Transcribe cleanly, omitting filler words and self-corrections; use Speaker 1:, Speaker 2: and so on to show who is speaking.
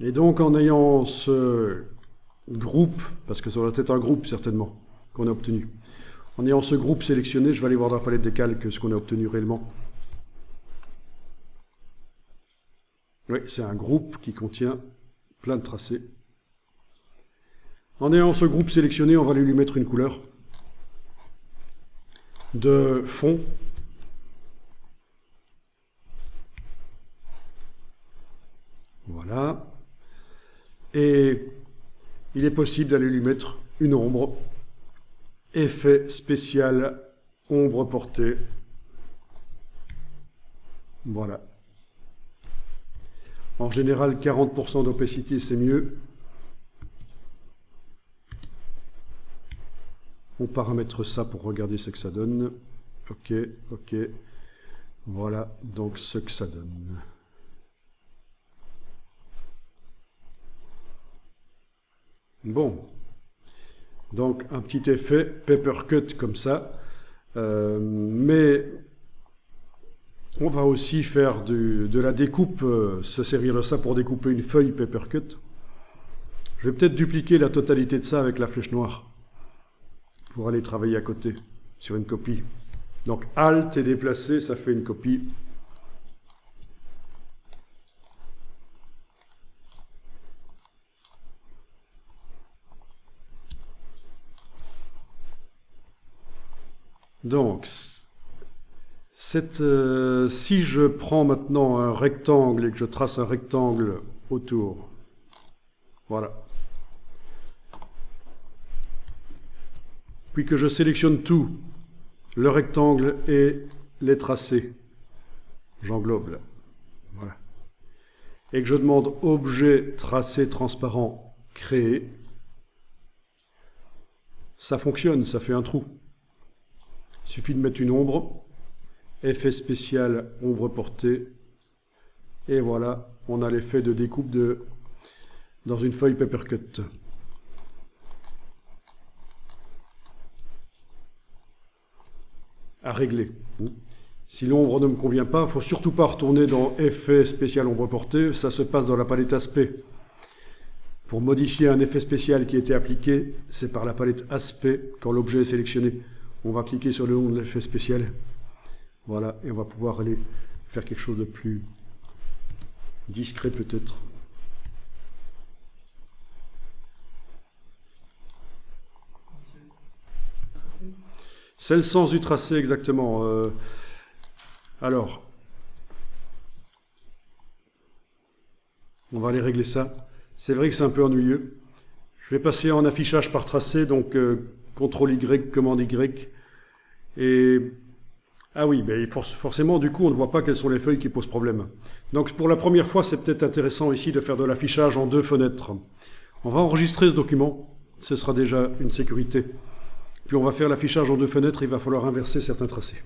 Speaker 1: Et donc en ayant ce groupe, parce que ça doit être un groupe certainement qu'on a obtenu, en ayant ce groupe sélectionné, je vais aller voir dans la palette des calques ce qu'on a obtenu réellement. Oui, c'est un groupe qui contient plein de tracés. En ayant ce groupe sélectionné, on va lui mettre une couleur de fond. Voilà. Et il est possible d'aller lui mettre une ombre. Effet spécial, ombre portée. Voilà. En général, 40% d'opacité, c'est mieux. On paramètre ça pour regarder ce que ça donne. Ok, ok. Voilà donc ce que ça donne. Bon. Donc un petit effet paper cut comme ça. Mais on va aussi faire de la découpe, se servir de ça pour découper une feuille paper cut. Je vais peut-être dupliquer la totalité de ça avec la flèche noire pour aller travailler à côté sur une copie. Donc Alt et déplacer, ça fait une copie. Donc, si je prends maintenant un rectangle et que je trace un rectangle autour, voilà. Puis que je sélectionne tout, le rectangle et les tracés, j'englobe là, voilà. Et que je demande objet tracé transparent créer, ça fonctionne, ça fait un trou. Il suffit de mettre une ombre, effet spécial, ombre portée, et voilà, on a l'effet de découpe dans une feuille papercut. À régler. Si l'ombre ne me convient pas, il ne faut surtout pas retourner dans effet spécial ombre portée, ça se passe dans la palette aspect. Pour modifier un effet spécial qui a été appliqué, c'est par la palette aspect, quand l'objet est sélectionné. On va cliquer sur le nom de l'effet spécial. Voilà, et on va pouvoir aller faire quelque chose de plus discret peut-être. C'est le sens du tracé exactement. Alors, on va aller régler ça. C'est vrai que c'est un peu ennuyeux. Je vais passer en affichage par tracé, donc CTRL Y, commande Y. Et ah oui, ben forcément, du coup, on ne voit pas quelles sont les feuilles qui posent problème. Donc pour la première fois, c'est peut-être intéressant ici de faire de l'affichage en 2 fenêtres. On va enregistrer ce document, ce sera déjà une sécurité. Puis on va faire l'affichage en 2 fenêtres, il va falloir inverser certains tracés.